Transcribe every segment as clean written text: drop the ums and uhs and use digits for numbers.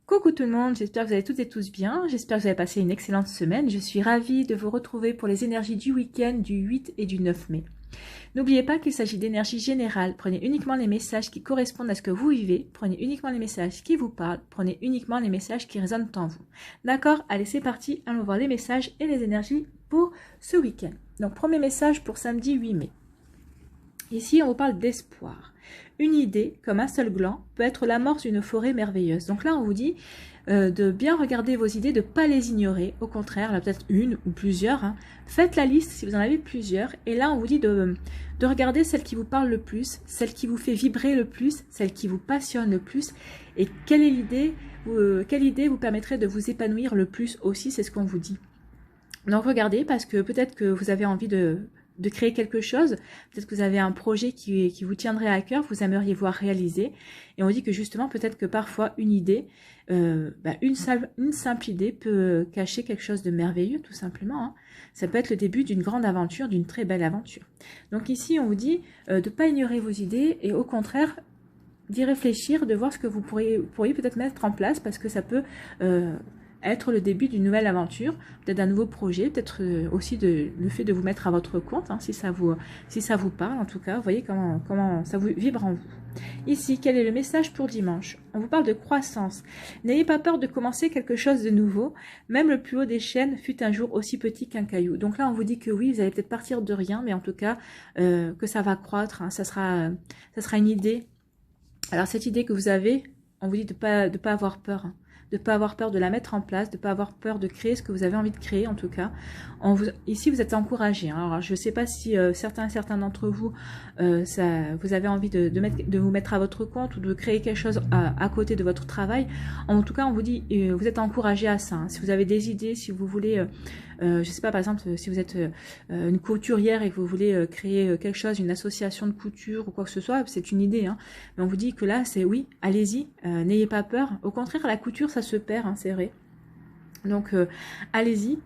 Coucou tout le monde, j'espère que vous allez toutes et tous bien, j'espère que vous avez passé une excellente semaine. Je suis ravie de vous retrouver pour les énergies du week-end du 8 et du 9 mai. N'oubliez pas qu'il s'agit d'énergie générale, prenez uniquement les messages qui correspondent à ce que vous vivez, prenez uniquement les messages qui vous parlent, prenez uniquement les messages qui résonnent en vous. D'accord? Allez, c'est parti, allons voir les messages et les énergies pour ce week-end. Donc, premier message pour samedi 8 mai. Ici, on vous parle d'espoir. Une idée, comme un seul gland, peut être l'amorce d'une forêt merveilleuse. Donc là, on vous dit de bien regarder vos idées, de ne pas les ignorer. Au contraire, là peut-être une ou plusieurs. Hein. Faites la liste si vous en avez plusieurs. Et là, on vous dit de regarder celle qui vous parle le plus, celle qui vous fait vibrer le plus, celle qui vous passionne le plus. Et quelle idée vous permettrait de vous épanouir le plus aussi, c'est ce qu'on vous dit. Donc regardez, parce que peut-être que vous avez envie de créer quelque chose, peut-être que vous avez un projet qui vous tiendrait à cœur, vous aimeriez voir réaliser, et on dit que justement, peut-être que parfois une idée, une simple idée peut cacher quelque chose de merveilleux, tout simplement. Hein. Ça peut être le début d'une grande aventure, d'une très belle aventure. Donc ici, on vous dit de ne pas ignorer vos idées, et au contraire, d'y réfléchir, de voir ce que vous pourriez peut-être mettre en place, parce que ça peut être le début d'une nouvelle aventure, peut-être d'un nouveau projet, peut-être aussi le fait de vous mettre à votre compte, hein, si ça vous parle en tout cas, vous voyez comment ça vous vibre en vous. Ici, quel est le message pour dimanche? On vous parle de croissance. N'ayez pas peur de commencer quelque chose de nouveau, même le plus haut des chaînes fut un jour aussi petit qu'un caillou. Donc là, on vous dit que oui, vous allez peut-être partir de rien, mais en tout cas, que ça va croître, hein, ça sera une idée. Alors cette idée que vous avez, on vous dit de pas avoir peur, hein. De ne pas avoir peur de la mettre en place, de ne pas avoir peur de créer ce que vous avez envie de créer en tout cas. Ici, vous êtes encouragé. Hein. Alors, je ne sais pas si certains d'entre vous, vous avez envie de vous mettre à votre compte ou de créer quelque chose à côté de votre travail. En tout cas, on vous dit, vous êtes encouragé à ça. Hein. Si vous avez des idées, si vous voulez, je ne sais pas, par exemple, si vous êtes une couturière et que vous voulez créer quelque chose, une association de couture ou quoi que ce soit, c'est une idée. Hein. Mais on vous dit que là, c'est oui, allez-y, n'ayez pas peur. Au contraire, la couture, ça se perd, hein, c'est vrai. Donc, allez-y,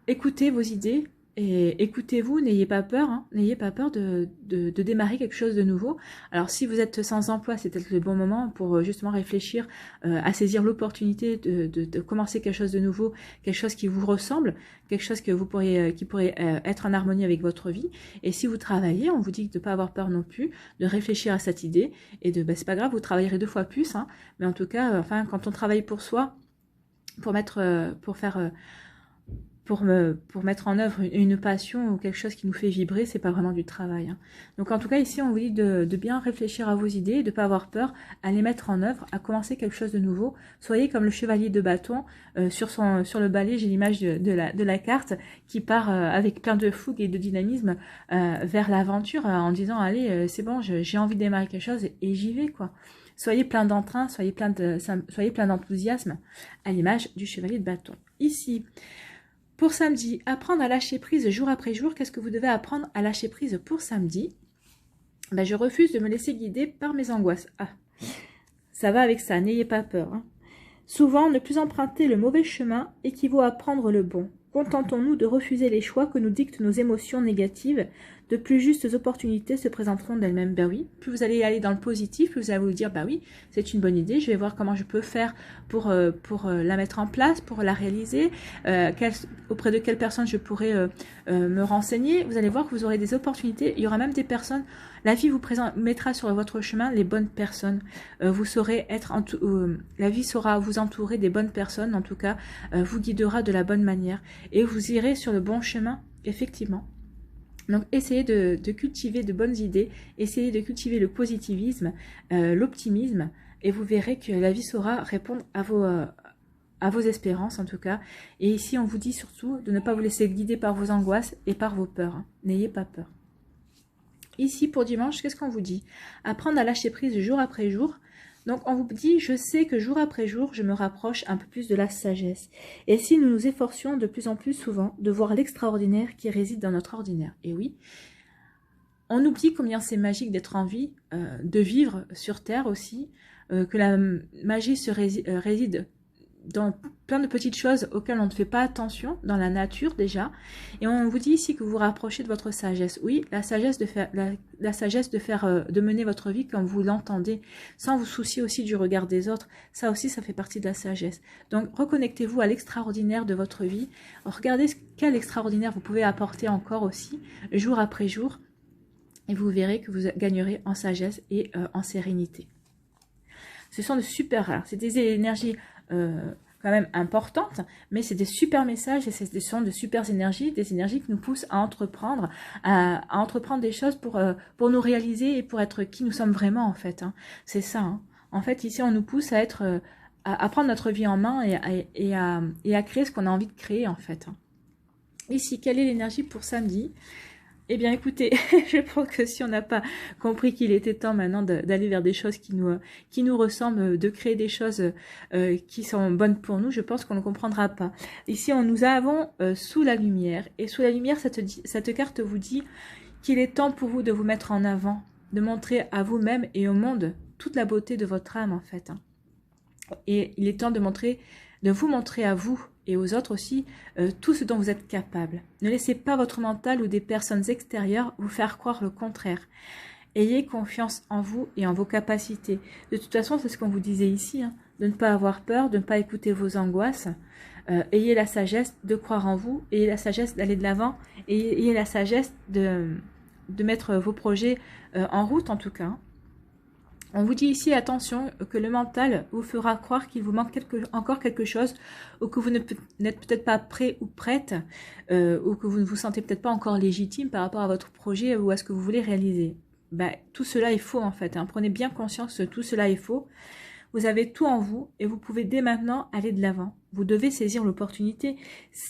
écoutez vos idées et écoutez-vous, n'ayez pas peur, hein, n'ayez pas peur de démarrer quelque chose de nouveau. Alors, si vous êtes sans emploi, c'est peut-être le bon moment pour justement réfléchir à saisir l'opportunité de commencer quelque chose de nouveau, quelque chose qui vous ressemble, quelque chose que vous qui pourrait être en harmonie avec votre vie. Et si vous travaillez, on vous dit de ne pas avoir peur non plus, de réfléchir à cette idée et c'est pas grave, vous travaillerez 2 fois plus, hein, mais en tout cas, quand on travaille pour soi, pour mettre en œuvre une passion ou quelque chose qui nous fait vibrer, c'est pas vraiment du travail. Hein. Donc en tout cas ici on vous dit de bien réfléchir à vos idées, de ne pas avoir peur, à les mettre en œuvre, à commencer quelque chose de nouveau. Soyez comme le chevalier de bâton sur le balai, j'ai l'image de la carte qui part avec plein de fougue et de dynamisme vers l'aventure en disant allez c'est bon, j'ai envie de démarrer quelque chose et j'y vais quoi. Soyez plein d'entrain, soyez plein d'enthousiasme, à l'image du chevalier de bâton. Ici, pour samedi, apprendre à lâcher prise jour après jour. Qu'est-ce que vous devez apprendre à lâcher prise pour samedi? Je refuse de me laisser guider par mes angoisses. Ah, ça va avec ça, n'ayez pas peur. Hein. Souvent, ne plus emprunter le mauvais chemin équivaut à prendre le bon. Contentons-nous de refuser les choix que nous dictent nos émotions négatives. De plus justes opportunités se présenteront d'elles-mêmes. Ben oui, plus vous allez aller dans le positif, plus vous allez vous dire, bah oui, c'est une bonne idée, je vais voir comment je peux faire pour la mettre en place, pour la réaliser, auprès de quelles personnes je pourrais me renseigner. Vous allez voir que vous aurez des opportunités, il y aura même des personnes, la vie vous mettra sur votre chemin les bonnes personnes. Vous saurez la vie saura vous entourer des bonnes personnes, en tout cas, vous guidera de la bonne manière. Et vous irez sur le bon chemin, effectivement. Donc, essayez de cultiver de bonnes idées, essayez de cultiver le positivisme, l'optimisme, et vous verrez que la vie saura répondre à vos espérances, en tout cas. Et ici, on vous dit surtout de ne pas vous laisser guider par vos angoisses et par vos peurs. Hein. N'ayez pas peur. Ici, pour dimanche, qu'est-ce qu'on vous dit? Apprendre à lâcher prise jour après jour. Donc, on vous dit, je sais que jour après jour, je me rapproche un peu plus de la sagesse. Et si nous nous efforcions de plus en plus souvent de voir l'extraordinaire qui réside dans notre ordinaire. Et oui, on oublie combien c'est magique d'être en vie, de vivre sur Terre aussi, que la magie réside dans plein de petites choses auxquelles on ne fait pas attention dans la nature déjà. Et on vous dit ici que vous vous rapprochez de votre sagesse. Oui, la sagesse de faire, la sagesse de mener votre vie comme vous l'entendez, sans vous soucier aussi du regard des autres. Ça aussi, ça fait partie de la sagesse. Donc, reconnectez-vous à l'extraordinaire de votre vie. Regardez quel extraordinaire vous pouvez apporter encore aussi, jour après jour. Et vous verrez que vous gagnerez en sagesse et en sérénité. Ce sont de super rares. C'est des énergies quand même importantes, mais c'est des super messages et ce sont de super énergies, des énergies qui nous poussent à entreprendre, à entreprendre des choses pour nous réaliser et pour être qui nous sommes vraiment en fait. Hein. C'est ça. Hein. En fait, ici, on nous pousse à être, à prendre notre vie en main et à créer ce qu'on a envie de créer en fait. Hein. Ici, quelle est l'énergie pour samedi ? Eh bien, écoutez, je pense que si on n'a pas compris qu'il était temps maintenant d'aller vers des choses qui nous ressemblent, de créer des choses qui sont bonnes pour nous, je pense qu'on ne comprendra pas. Ici, nous avons sous la lumière. Et sous la lumière, cette carte vous dit qu'il est temps pour vous de vous mettre en avant, de montrer à vous-même et au monde toute la beauté de votre âme, en fait. Hein. Et il est temps de vous montrer à vous et aux autres aussi tout ce dont vous êtes capable. Ne laissez pas votre mental ou des personnes extérieures vous faire croire le contraire. Ayez confiance en vous et en vos capacités. De toute façon, c'est ce qu'on vous disait ici, hein, de ne pas avoir peur, de ne pas écouter vos angoisses. Ayez la sagesse de croire en vous, ayez la sagesse d'aller de l'avant, et ayez la sagesse de mettre vos projets en route en tout cas. Hein. On vous dit ici, attention, que le mental vous fera croire qu'il vous manque encore quelque chose, ou que vous n'êtes peut-être pas prêt ou prête, ou que vous ne vous sentez peut-être pas encore légitime par rapport à votre projet ou à ce que vous voulez réaliser. Ben, tout cela est faux en fait. Hein. Prenez bien conscience que tout cela est faux. Vous avez tout en vous et vous pouvez dès maintenant aller de l'avant. Vous devez saisir l'opportunité.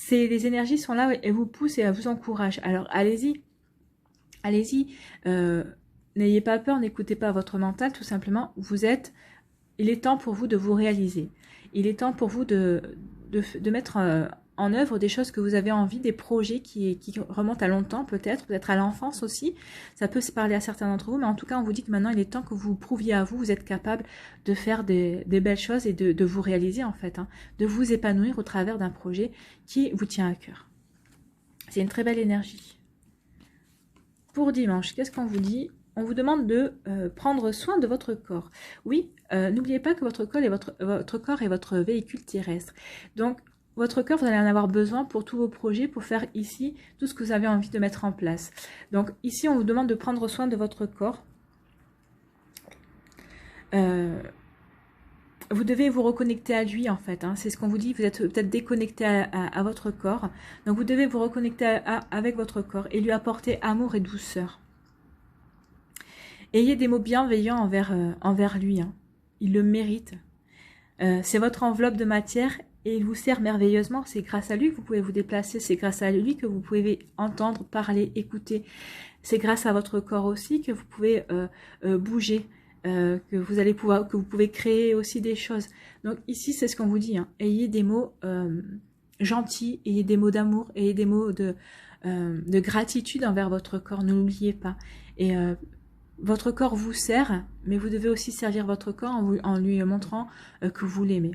Les énergies sont là et vous poussent et elles vous encouragent. Alors allez-y, allez-y. N'ayez pas peur, n'écoutez pas votre mental, tout simplement. Il est temps pour vous de vous réaliser. Il est temps pour vous de mettre en œuvre des choses que vous avez envie, des projets qui remontent à longtemps peut-être à l'enfance aussi. Ça peut se parler à certains d'entre vous, mais en tout cas, on vous dit que maintenant, il est temps que vous prouviez à vous êtes capable de faire des belles choses et de vous réaliser en fait, hein, de vous épanouir au travers d'un projet qui vous tient à cœur. C'est une très belle énergie. Pour dimanche, qu'est-ce qu'on vous dit ? On vous demande de prendre soin de votre corps. Oui, n'oubliez pas que votre corps est votre véhicule terrestre. Donc, votre corps, vous allez en avoir besoin pour tous vos projets, pour faire ici tout ce que vous avez envie de mettre en place. Donc, ici, on vous demande de prendre soin de votre corps. Vous devez vous reconnecter à lui, en fait. Hein. C'est ce qu'on vous dit. Vous êtes peut-être déconnecté à votre corps. Donc, vous devez vous reconnecter avec votre corps et lui apporter amour et douceur. Ayez des mots bienveillants envers lui. Hein. Il le mérite. C'est votre enveloppe de matière et il vous sert merveilleusement. C'est grâce à lui que vous pouvez vous déplacer. C'est grâce à lui que vous pouvez entendre, parler, écouter. C'est grâce à votre corps aussi que vous pouvez bouger, que vous pouvez créer aussi des choses. Donc ici, c'est ce qu'on vous dit. Hein. Ayez des mots gentils, ayez des mots d'amour, ayez des mots de gratitude envers votre corps. Ne l'oubliez pas. Et votre corps vous sert, mais vous devez aussi servir votre corps en lui montrant que vous l'aimez.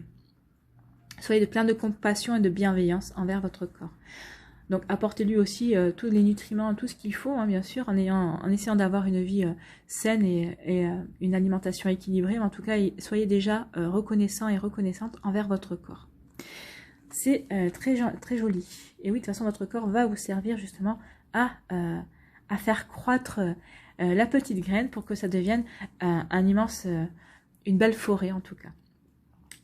Soyez plein de compassion et de bienveillance envers votre corps. Donc apportez-lui aussi tous les nutriments, tout ce qu'il faut, hein, bien sûr, en essayant d'avoir une vie saine et une alimentation équilibrée. Mais en tout cas, soyez déjà reconnaissant et reconnaissante envers votre corps. C'est très joli. Et oui, de toute façon, votre corps va vous servir justement à faire croître la petite graine pour que ça devienne une belle forêt en tout cas.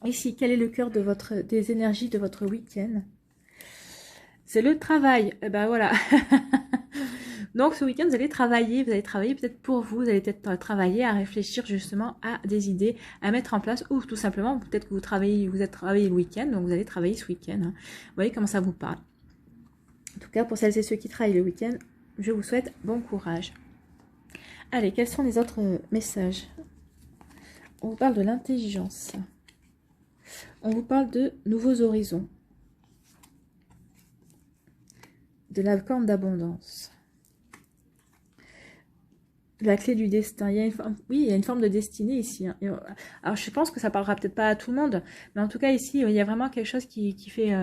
Ici, quel est le cœur des énergies de votre week-end? C'est le travail. Et ben voilà. Donc ce week-end, vous allez travailler peut-être pour vous, vous allez peut-être travailler à réfléchir justement à des idées à mettre en place, ou tout simplement, peut-être que vous êtes travaillé le week-end, donc vous allez travailler ce week-end. Hein. Vous voyez comment ça vous parle. En tout cas, pour celles et ceux qui travaillent le week-end, je vous souhaite bon courage. Allez, quels sont les autres messages? On vous parle de l'intelligence. On vous parle de nouveaux horizons. De la corne d'abondance. La clé du destin. Il y a une forme, oui, il y a une forme de destinée ici, hein. Alors, je pense que ça parlera peut-être pas à tout le monde, mais en tout cas, ici, il y a vraiment quelque chose qui fait,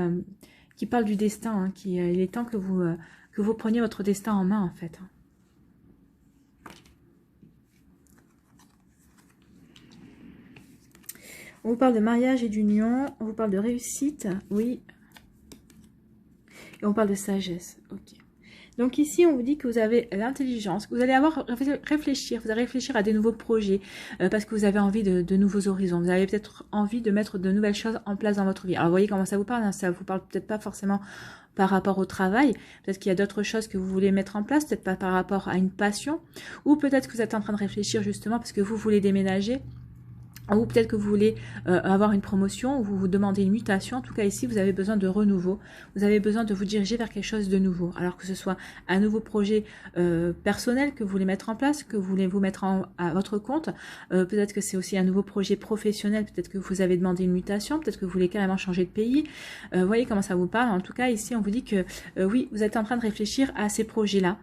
qui parle du destin, hein, il est temps que vous preniez votre destin en main, en fait. On vous parle de mariage et d'union, on vous parle de réussite, oui, et on parle de sagesse, ok. Donc ici, on vous dit que vous avez l'intelligence, que vous allez réfléchir, vous allez réfléchir à des nouveaux projets, parce que vous avez envie de nouveaux horizons. Vous avez peut-être envie de mettre de nouvelles choses en place dans votre vie. Alors, vous voyez comment ça vous parle, hein, ça vous parle peut-être pas forcément par rapport au travail, peut-être qu'il y a d'autres choses que vous voulez mettre en place, peut-être pas par rapport à une passion, ou peut-être que vous êtes en train de réfléchir justement parce que vous voulez déménager, ou peut-être que vous voulez avoir une promotion, ou vous vous demandez une mutation. En tout cas, ici, vous avez besoin de renouveau. Vous avez besoin de vous diriger vers quelque chose de nouveau. Alors que ce soit un nouveau projet personnel que vous voulez mettre en place, que vous voulez vous mettre à votre compte. Peut-être que c'est aussi un nouveau projet professionnel. Peut-être que vous avez demandé une mutation. Peut-être que vous voulez carrément changer de pays. Vous voyez comment ça vous parle. En tout cas, ici, on vous dit que oui, vous êtes en train de réfléchir à ces projets-là.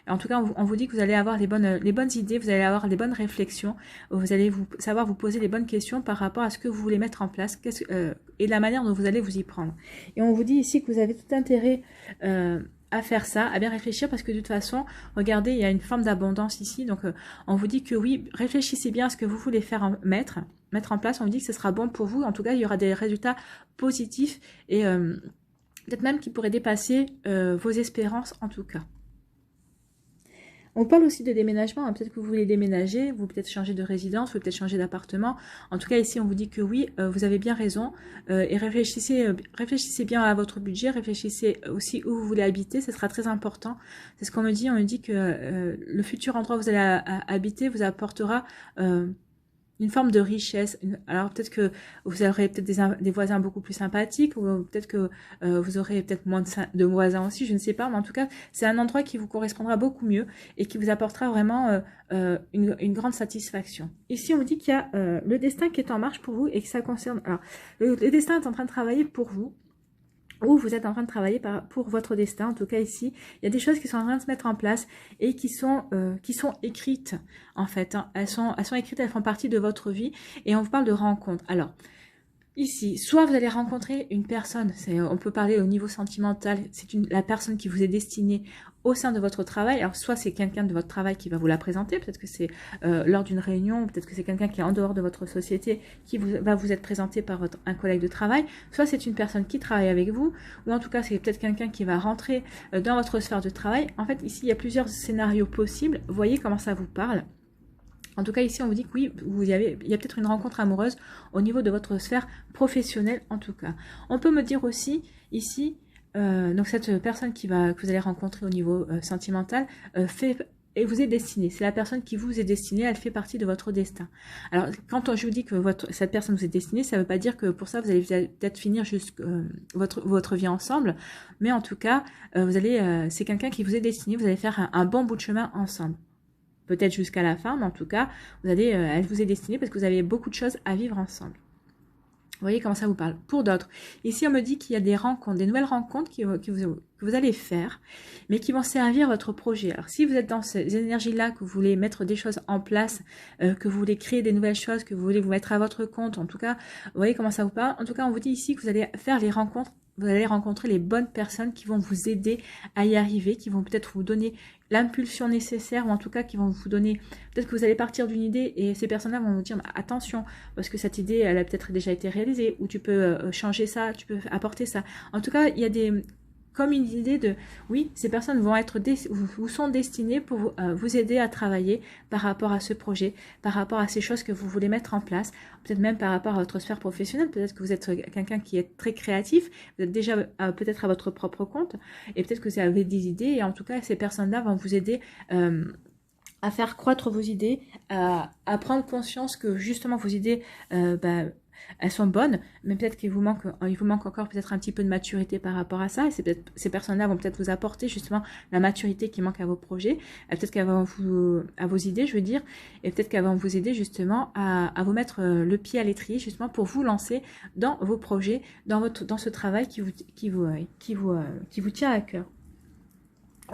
En tout cas, on vous dit que vous allez avoir les bonnes idées, vous allez avoir les bonnes réflexions, vous allez savoir vous poser les bonnes questions par rapport à ce que vous voulez mettre en place et la manière dont vous allez vous y prendre. Et on vous dit ici que vous avez tout intérêt à faire ça, à bien réfléchir, parce que de toute façon, regardez, il y a une forme d'abondance ici. Donc, on vous dit que oui, réfléchissez bien à ce que vous voulez mettre en place. On vous dit que ce sera bon pour vous. En tout cas, il y aura des résultats positifs et peut-être même qui pourraient dépasser vos espérances en tout cas. On parle aussi de déménagement, hein. Peut-être que vous voulez déménager, vous peut-être changer de résidence, vous peut-être changer d'appartement. En tout cas, ici, on vous dit que oui, vous avez bien raison. Et réfléchissez bien à votre budget, réfléchissez aussi où vous voulez habiter, ce sera très important. C'est ce qu'on me dit, on me dit que le futur endroit où vous allez habiter vous apportera une forme de richesse. Alors peut-être que vous aurez peut-être des voisins beaucoup plus sympathiques, ou peut-être que vous aurez peut-être moins de voisins aussi, je ne sais pas, mais en tout cas c'est un endroit qui vous correspondra beaucoup mieux et qui vous apportera vraiment une grande satisfaction. Ici on vous dit qu'il y a le destin qui est en marche pour vous et que ça concerne... Alors le destin est en train de travailler pour vous, ou vous êtes en train de travailler pour votre destin. En tout cas ici, il y a des choses qui sont en train de se mettre en place et qui sont écrites en fait, hein. Elles sont écrites, elles font partie de votre vie et on vous parle de rencontres. Alors, ici, soit vous allez rencontrer une personne, on peut parler au niveau sentimental, c'est la personne qui vous est destinée au sein de votre travail. Alors soit c'est quelqu'un de votre travail qui va vous la présenter, peut-être que c'est lors d'une réunion, peut-être que c'est quelqu'un qui est en dehors de votre société qui va vous être présenté par un collègue de travail, soit c'est une personne qui travaille avec vous, ou en tout cas c'est peut-être quelqu'un qui va rentrer dans votre sphère de travail. En fait ici il y a plusieurs scénarios possibles, voyez comment ça vous parle. En tout cas, ici, on vous dit que oui, il y a peut-être une rencontre amoureuse au niveau de votre sphère professionnelle, en tout cas. On peut me dire aussi, ici, donc cette personne que vous allez rencontrer au niveau sentimental, et vous est destinée. C'est la personne qui vous est destinée, elle fait partie de votre destin. Alors, quand je vous dis que cette personne vous est destinée, ça ne veut pas dire que pour ça, vous allez peut-être finir votre vie ensemble, mais en tout cas, c'est quelqu'un qui vous est destiné, vous allez faire un bon bout de chemin ensemble. Peut-être jusqu'à la fin, mais en tout cas, elle vous est destinée parce que vous avez beaucoup de choses à vivre ensemble. Vous voyez comment ça vous parle. Pour d'autres, ici on me dit qu'il y a des rencontres, des nouvelles rencontres que vous allez faire, mais qui vont servir votre projet. Alors si vous êtes dans ces énergies-là, que vous voulez mettre des choses en place, que vous voulez créer des nouvelles choses, que vous voulez vous mettre à votre compte, en tout cas, vous voyez comment ça vous parle. En tout cas, on vous dit ici que vous allez faire les rencontres, vous allez rencontrer les bonnes personnes qui vont vous aider à y arriver, qui vont peut-être vous donner l'impulsion nécessaire, ou en tout cas qui vont vous donner, peut-être que vous allez partir d'une idée et ces personnes-là vont vous dire attention, parce que cette idée elle a peut-être déjà été réalisée, ou tu peux changer ça, tu peux apporter ça. En tout cas, il y a comme une idée de, oui, ces personnes vous sont destinées pour vous aider à travailler par rapport à ce projet, par rapport à ces choses que vous voulez mettre en place, peut-être même par rapport à votre sphère professionnelle, peut-être que vous êtes quelqu'un qui est très créatif, vous êtes déjà peut-être à votre propre compte, et peut-être que vous avez des idées, et en tout cas, ces personnes-là vont vous aider à faire croître vos idées, à prendre conscience que justement vos idées, elles sont bonnes, mais peut-être qu'il vous manque encore peut-être un petit peu de maturité par rapport à ça, et ces personnes-là vont peut-être vous apporter justement la maturité qui manque à vos projets, peut-être qu'elles vont à vos idées, je veux dire, et peut-être qu'elles vont vous aider justement à vous mettre le pied à l'étrier, justement pour vous lancer dans vos projets, dans ce travail qui vous tient à cœur.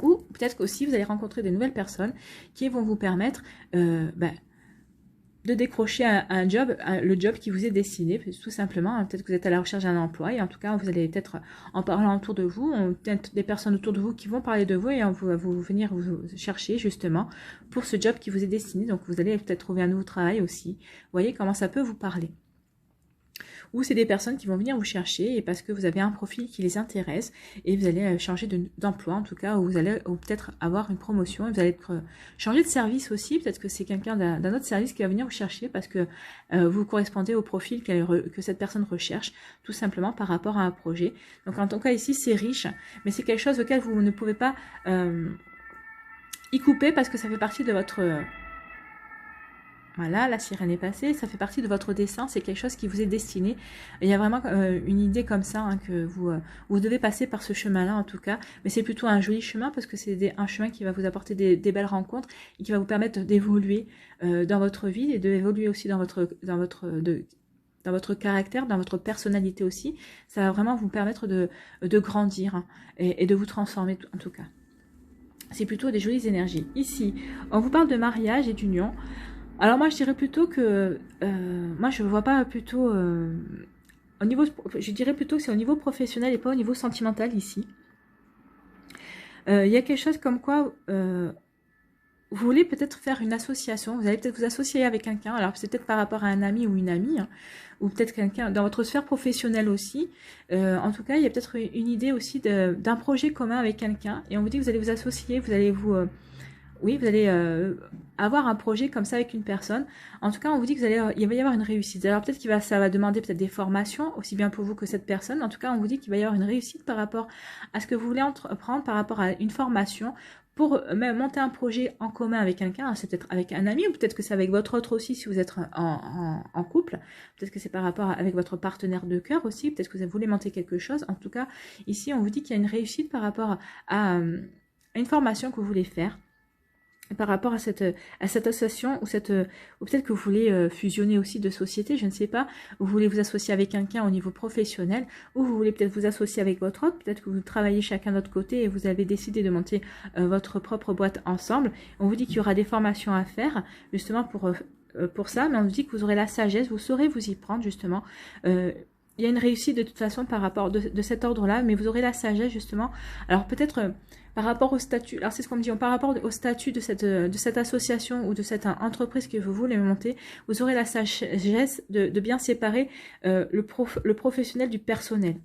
Ou peut-être qu'aussi vous allez rencontrer des nouvelles personnes qui vont vous permettre de décrocher un job, le job qui vous est destiné, tout simplement. Hein. Peut-être que vous êtes à la recherche d'un emploi et en tout cas, vous allez peut-être, en parlant autour de vous, peut-être des personnes autour de vous qui vont parler de vous et on va vous venir vous chercher justement pour ce job qui vous est destiné. Donc, vous allez peut-être trouver un nouveau travail aussi. Vous voyez comment ça peut vous parler. Ou c'est des personnes qui vont venir vous chercher et parce que vous avez un profil qui les intéresse et vous allez changer d'emploi en tout cas, ou vous allez peut-être avoir une promotion et vous allez changer de service aussi. Peut-être que c'est quelqu'un d'un autre service qui va venir vous chercher parce que vous correspondez au profil que cette personne recherche, tout simplement par rapport à un projet. Donc en tout cas ici c'est riche, mais c'est quelque chose auquel vous ne pouvez pas y couper parce que ça fait partie de votre... Voilà, la sirène est passée, ça fait partie de votre dessin, c'est quelque chose qui vous est destiné. Il y a vraiment une idée comme ça, hein, que vous devez passer par ce chemin-là en tout cas, mais c'est plutôt un joli chemin parce que c'est un chemin qui va vous apporter des belles rencontres et qui va vous permettre d'évoluer dans votre vie et d'évoluer aussi dans votre caractère, dans votre personnalité aussi. Ça va vraiment vous permettre de grandir, hein, et de vous transformer en tout cas. C'est plutôt des jolies énergies. Ici, on vous parle de mariage et d'union. Alors moi je dirais plutôt que moi je ne vois pas plutôt au niveau, je dirais plutôt que c'est au niveau professionnel et pas au niveau sentimental ici. Il y a quelque chose comme quoi vous voulez peut-être faire une association, vous allez peut-être vous associer avec quelqu'un, alors c'est peut-être par rapport à un ami ou une amie, hein, ou peut-être quelqu'un dans votre sphère professionnelle aussi. En tout cas, il y a peut-être une idée aussi d'un projet commun avec quelqu'un et on vous dit que vous allez vous associer, vous allez vous... oui, vous allez avoir un projet comme ça avec une personne. En tout cas, on vous dit que il va y avoir une réussite. Alors peut-être ça va demander peut-être des formations, aussi bien pour vous que cette personne. En tout cas, on vous dit qu'il va y avoir une réussite par rapport à ce que vous voulez entreprendre, par rapport à une formation, pour même monter un projet en commun avec quelqu'un. C'est peut-être avec un ami, ou peut-être que c'est avec votre autre aussi, si vous êtes en couple. Peut-être que c'est par rapport avec votre partenaire de cœur aussi. Peut-être que vous voulez monter quelque chose. En tout cas, ici, on vous dit qu'il y a une réussite par rapport à une formation que vous voulez faire, par rapport à cette association, ou peut-être que vous voulez fusionner aussi de sociétés, je ne sais pas, vous voulez vous associer avec quelqu'un au niveau professionnel, ou vous voulez peut-être vous associer avec votre autre, peut-être que vous travaillez chacun de votre côté et vous avez décidé de monter votre propre boîte ensemble. On vous dit qu'il y aura des formations à faire, justement pour ça, mais on vous dit que vous aurez la sagesse, vous saurez vous y prendre justement. Il y a une réussite de toute façon par rapport de cet ordre-là, mais vous aurez la sagesse justement. Alors peut-être par rapport au statut, alors c'est ce qu'on me dit, par rapport au statut de cette association ou de cette entreprise que vous voulez monter, vous aurez la sagesse de bien séparer le professionnel du personnel.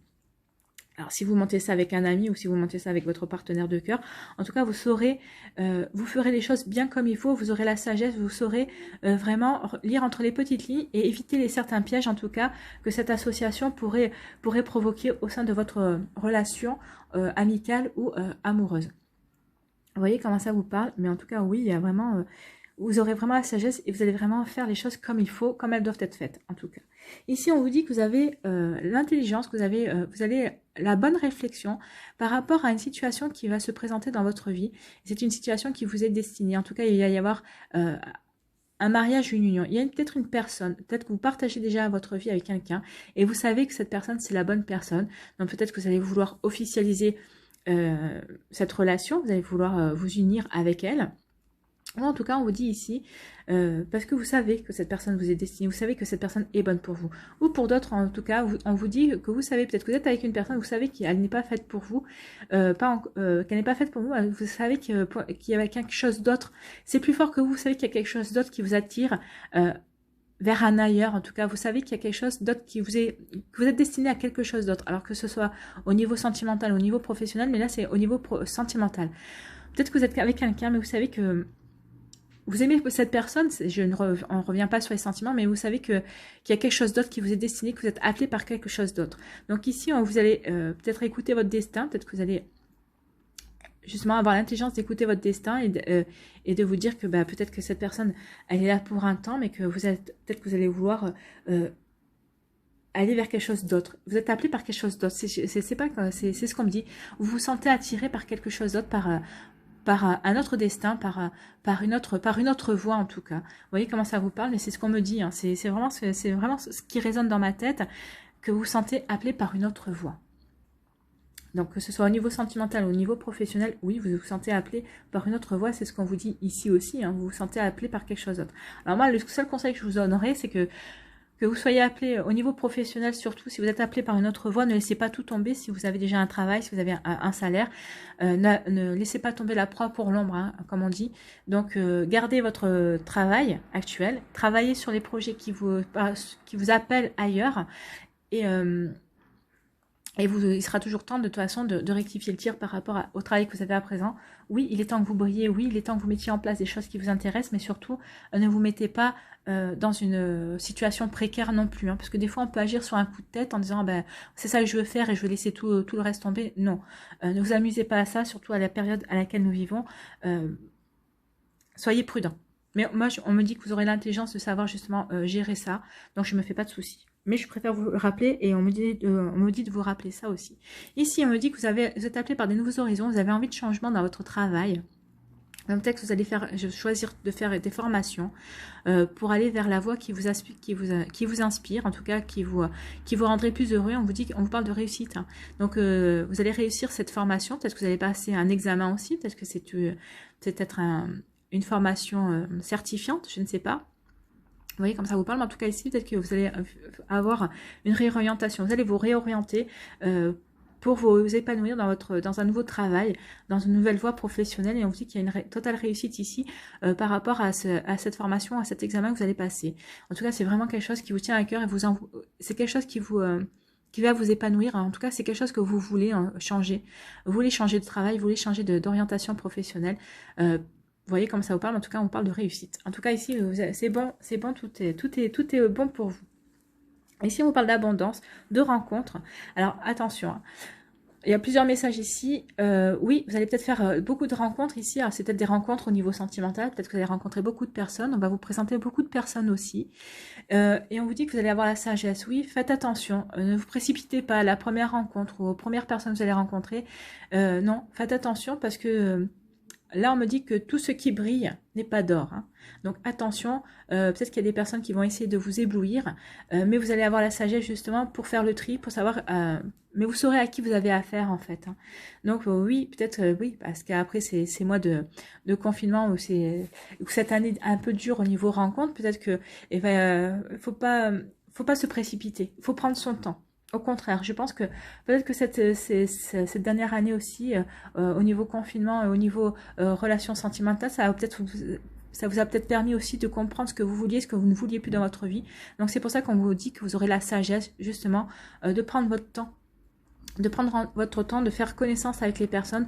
Alors, si vous montez ça avec un ami ou si vous montez ça avec votre partenaire de cœur, en tout cas, vous saurez, vous ferez les choses bien comme il faut, vous aurez la sagesse, vous saurez vraiment lire entre les petites lignes et éviter certains pièges, en tout cas, que cette association pourrait provoquer au sein de votre relation amicale ou amoureuse. Vous voyez comment ça vous parle? Mais en tout cas, oui, il y a vraiment... vous aurez vraiment la sagesse et vous allez vraiment faire les choses comme il faut, comme elles doivent être faites, en tout cas. Ici, on vous dit que vous avez l'intelligence, que vous avez la bonne réflexion par rapport à une situation qui va se présenter dans votre vie. C'est une situation qui vous est destinée. En tout cas, il va y avoir un mariage, une union. Il y a peut-être une personne, peut-être que vous partagez déjà votre vie avec quelqu'un et vous savez que cette personne, c'est la bonne personne. Donc peut-être que vous allez vouloir officialiser cette relation, vous allez vouloir vous unir avec elle. Ou en tout cas, on vous dit ici, parce que vous savez que cette personne vous est destinée, vous savez que cette personne est bonne pour vous. Ou pour d'autres, en tout cas, on vous dit que vous savez, peut-être que vous êtes avec une personne, vous savez qu'elle n'est pas faite pour vous, qu'elle n'est pas faite pour vous, vous savez qu'il y a quelque chose d'autre. C'est plus fort que vous savez qu'il y a quelque chose d'autre qui vous attire vers un ailleurs. En tout cas, vous savez qu'il y a quelque chose d'autre que vous êtes destiné à quelque chose d'autre. Alors que ce soit au niveau sentimental, au niveau professionnel, mais là, c'est au niveau sentimental. Peut-être que vous êtes avec quelqu'un, mais vous savez que vous aimez cette personne, on ne revient pas sur les sentiments, mais vous savez qu'il y a quelque chose d'autre qui vous est destiné, que vous êtes appelé par quelque chose d'autre. Donc ici, vous allez peut-être écouter votre destin, peut-être que vous allez justement avoir l'intelligence d'écouter votre destin et de vous dire que peut-être que cette personne, elle est là pour un temps, mais que peut-être que vous allez vouloir aller vers quelque chose d'autre. Vous êtes appelé par quelque chose d'autre. C'est ce qu'on me dit. Vous vous sentez attiré par quelque chose d'autre, par un autre destin, par une autre voie en tout cas. Vous voyez comment ça vous parle, mais c'est ce qu'on me dit. Hein. C'est vraiment ce qui résonne dans ma tête, que vous vous sentez appelé par une autre voie. Donc, que ce soit au niveau sentimental ou au niveau professionnel, oui, vous vous sentez appelé par une autre voie. C'est ce qu'on vous dit ici aussi. Hein, vous vous sentez appelé par quelque chose d'autre. Alors moi, le seul conseil que je vous donnerais, c'est que vous soyez appelé au niveau professionnel, surtout si vous êtes appelé par une autre voie, ne laissez pas tout tomber. Si vous avez déjà un travail, si vous avez un salaire, ne laissez pas tomber la proie pour l'ombre, hein, comme on dit. Donc, gardez votre travail actuel, travaillez sur les projets qui vous appellent ailleurs et il sera toujours temps de toute façon de rectifier le tir par rapport au travail que vous avez à présent. Oui, il est temps que vous brilliez, oui, il est temps que vous mettiez en place des choses qui vous intéressent, mais surtout, ne vous mettez pas dans une situation précaire non plus. Hein, parce que des fois, on peut agir sur un coup de tête en disant, ah ben, c'est ça que je veux faire et je vais laisser tout le reste tomber. Non, ne vous amusez pas à ça, surtout à la période à laquelle nous vivons. Soyez prudents. Mais moi, on me dit que vous aurez l'intelligence de savoir justement gérer ça, donc je ne me fais pas de soucis. Mais je préfère vous rappeler et on me dit de vous rappeler ça aussi. Ici, on me dit que vous êtes appelé par des nouveaux horizons, vous avez envie de changement dans votre travail. Peut-être que vous allez choisir de faire des formations pour aller vers la voie qui vous inspire, en tout cas qui vous rendrait plus heureux. On vous parle de réussite. Hein. Donc, vous allez réussir cette formation. Peut-être que vous allez passer un examen aussi. Peut-être que c'est peut-être une formation certifiante, je ne sais pas. Vous voyez, comme ça vous parle, mais en tout cas ici, peut-être que vous allez avoir une réorientation. Vous allez vous réorienter pour vous épanouir dans un nouveau travail, dans une nouvelle voie professionnelle. Et on vous dit qu'il y a une totale réussite ici par rapport à cette formation, à cet examen que vous allez passer. En tout cas, c'est vraiment quelque chose qui vous tient à cœur et c'est quelque chose qui va vous épanouir. En tout cas, c'est quelque chose que vous voulez changer. Vous voulez changer de travail, vous voulez changer d'orientation professionnelle. Vous voyez comme ça vous parle, en tout cas on parle de réussite. En tout cas ici c'est bon, tout est bon pour vous. Ici on vous parle d'abondance, de rencontres. Alors attention, hein. Il y a plusieurs messages ici. Oui, vous allez peut-être faire beaucoup de rencontres ici. Alors c'est peut-être des rencontres au niveau sentimental, peut-être que vous allez rencontrer beaucoup de personnes. On va vous présenter beaucoup de personnes aussi. Et on vous dit que vous allez avoir la sagesse. Oui, faites attention, ne vous précipitez pas à la première rencontre ou aux premières personnes que vous allez rencontrer. Non, faites attention parce que... Là, on me dit que tout ce qui brille n'est pas d'or. Hein. Donc, attention, peut-être qu'il y a des personnes qui vont essayer de vous éblouir, mais vous allez avoir la sagesse justement pour faire le tri, pour savoir... mais vous saurez à qui vous avez affaire en fait. Hein. Donc, oui, peut-être, oui, parce qu'après ces mois de confinement ou cette année un peu dure au niveau rencontre, peut-être que faut pas se précipiter, il faut prendre son temps. Au contraire, je pense que peut-être que cette dernière année aussi, au niveau confinement et au niveau relations sentimentales, ça vous a peut-être permis aussi de comprendre ce que vous vouliez, ce que vous ne vouliez plus dans votre vie. Donc c'est pour ça qu'on vous dit que vous aurez la sagesse justement de prendre votre temps, de faire connaissance avec les personnes,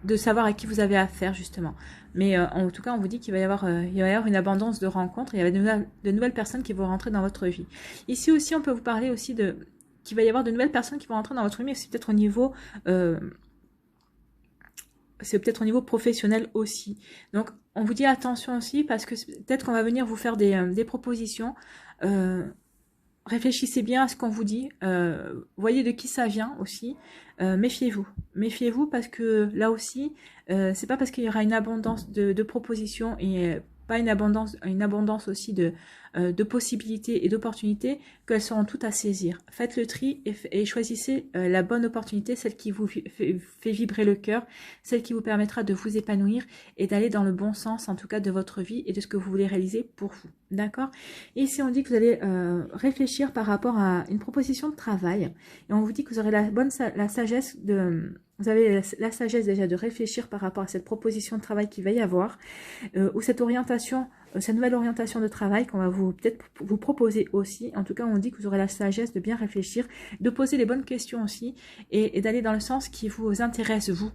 de savoir à qui vous avez affaire justement. Mais en tout cas, on vous dit qu'il va y avoir une abondance de rencontres, il y a de nouvelles personnes qui vont rentrer dans votre vie. Ici aussi, on peut vous parler aussi qu'il va y avoir de nouvelles personnes qui vont rentrer dans votre vie, mais c'est peut-être au niveau professionnel aussi. Donc, on vous dit attention aussi parce que peut-être qu'on va venir vous faire des propositions. Réfléchissez bien à ce qu'on vous dit, voyez de qui ça vient aussi, méfiez-vous parce que là aussi, c'est pas parce qu'il y aura une abondance de propositions et pas une abondance aussi de possibilités et d'opportunités qu'elles seront toutes à saisir. Faites le tri et choisissez la bonne opportunité, celle qui vous fait vibrer le cœur, celle qui vous permettra de vous épanouir et d'aller dans le bon sens en tout cas de votre vie et de ce que vous voulez réaliser pour vous. D'accord? Et ici on dit que vous allez réfléchir par rapport à une proposition de travail et on vous dit que vous aurez la sagesse vous avez la sagesse déjà de réfléchir par rapport à cette proposition de travail qu'il va y avoir ou cette nouvelle orientation de travail qu'on va peut-être vous proposer aussi. En tout cas, on dit que vous aurez la sagesse de bien réfléchir, de poser les bonnes questions aussi et d'aller dans le sens qui vous intéresse, vous.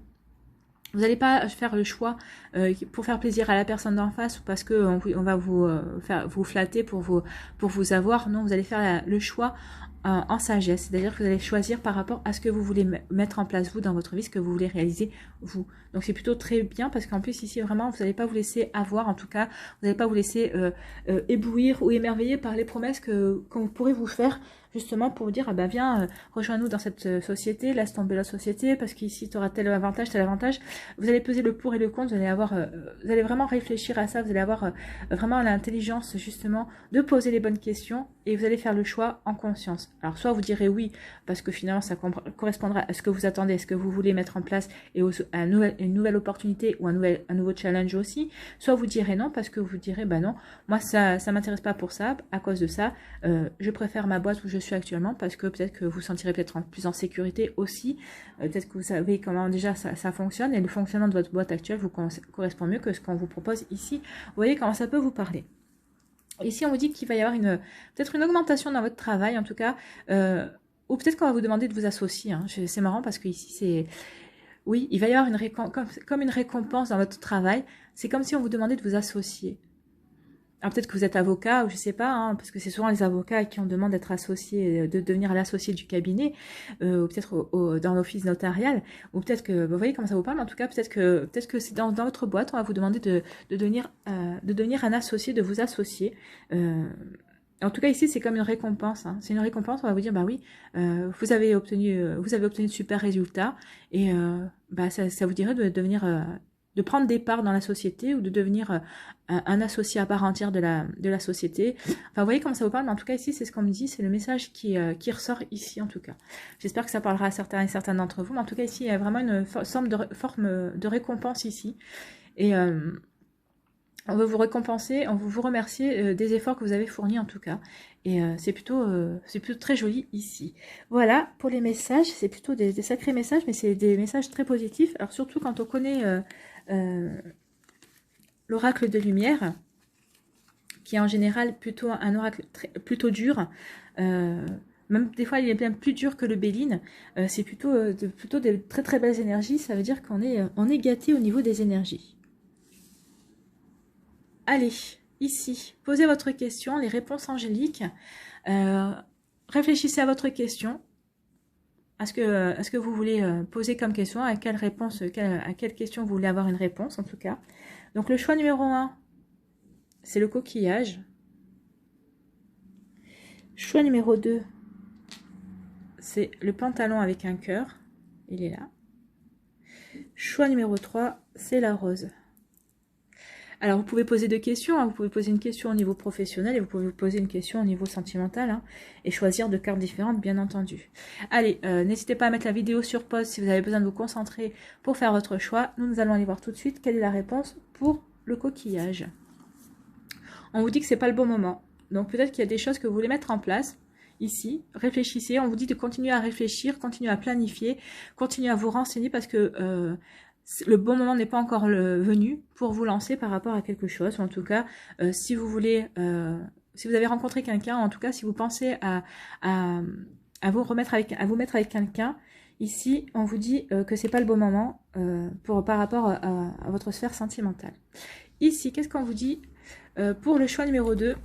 Vous n'allez pas faire le choix pour faire plaisir à la personne d'en face ou parce qu'on va vous flatter pour vous avoir. Non, vous allez faire le choix en sagesse. C'est-à-dire que vous allez choisir par rapport à ce que vous voulez mettre en place vous dans votre vie, ce que vous voulez réaliser vous. Donc c'est plutôt très bien parce qu'en plus ici vraiment vous n'allez pas vous laisser avoir, en tout cas vous n'allez pas vous laisser éblouir ou émerveiller par les promesses qu'on pourrait vous faire justement pour vous dire ah bah viens rejoins-nous dans cette société, laisse tomber la société parce qu'ici tu auras tel avantage. Vous allez peser le pour et le contre, vous allez vraiment réfléchir à ça, vous allez avoir vraiment l'intelligence justement de poser les bonnes questions et vous allez faire le choix en conscience. Alors, soit vous direz oui, parce que finalement, ça correspondra à ce que vous attendez, à ce que vous voulez mettre en place, et à une nouvelle opportunité ou un nouveau challenge aussi. Soit vous direz non, parce que vous direz, bah non, moi, ça m'intéresse pas pour ça, à cause de ça. Je préfère ma boîte où je suis actuellement, parce que peut-être que vous sentirez peut-être plus en sécurité aussi. Peut-être que vous savez comment déjà ça fonctionne, et le fonctionnement de votre boîte actuelle vous correspond mieux que ce qu'on vous propose ici. Vous voyez comment ça peut vous parler. Ici, on vous dit qu'il va y avoir peut-être une augmentation dans votre travail, en tout cas, ou peut-être qu'on va vous demander de vous associer. Hein. C'est marrant parce que ici, c'est... Oui, il va y avoir comme une récompense dans votre travail. C'est comme si on vous demandait de vous associer. Alors peut-être que vous êtes avocat, ou je sais pas, hein, parce que c'est souvent les avocats à qui on demande d'être associés, de devenir l'associé du cabinet, ou peut-être dans l'office notarial, ou peut-être que, vous voyez comment ça vous parle, en tout cas, peut-être que c'est dans votre boîte, on va vous demander de devenir un associé, de vous associer. En tout cas, ici, c'est comme une récompense. Hein. C'est une récompense, on va vous dire, bah oui, vous avez obtenu de super résultats, et bah, ça vous dirait de devenir... de prendre des parts dans la société ou de devenir un associé à part entière de la société. Enfin, vous voyez comment ça vous parle, mais en tout cas, ici, c'est ce qu'on me dit, c'est le message qui ressort ici, en tout cas. J'espère que ça parlera à certains et certaines d'entre vous, mais en tout cas, ici, il y a vraiment une forme de récompense ici. Et on veut vous récompenser, on veut vous remercier des efforts que vous avez fournis, en tout cas. Et c'est plutôt très joli ici. Voilà, pour les messages, c'est plutôt des sacrés messages, mais c'est des messages très positifs. Alors, surtout quand on connaît... l'oracle de lumière, qui est en général plutôt un oracle plutôt dur, même des fois il est bien plus dur que le Béline, c'est plutôt des très très belles énergies, ça veut dire qu'on est gâté au niveau des énergies. Allez, ici, posez votre question, les réponses angéliques, réfléchissez à votre question, à ce que vous voulez poser comme question, à quelle question vous voulez avoir une réponse en tout cas. Donc le choix numéro 1, c'est le coquillage. Choix numéro 2, c'est le pantalon avec un cœur. Il est là. Choix numéro 3, c'est la rose. Alors, vous pouvez poser deux questions. Hein. Vous pouvez poser une question au niveau professionnel et vous pouvez poser une question au niveau sentimental. Hein, et choisir deux cartes différentes, bien entendu. Allez, n'hésitez pas à mettre la vidéo sur pause si vous avez besoin de vous concentrer pour faire votre choix. Nous allons aller voir tout de suite quelle est la réponse pour le coquillage. On vous dit que c'est pas le bon moment. Donc, peut-être qu'il y a des choses que vous voulez mettre en place. Ici, réfléchissez. On vous dit de continuer à réfléchir, continuer à planifier, continuer à vous renseigner parce que... le bon moment n'est pas encore venu pour vous lancer par rapport à quelque chose. Ou en tout cas, si vous voulez, si vous avez rencontré quelqu'un, en tout cas, si vous pensez à vous mettre avec quelqu'un, ici, on vous dit que c'est pas le bon moment par rapport à votre sphère sentimentale. Ici, qu'est-ce qu'on vous dit pour le choix numéro 2?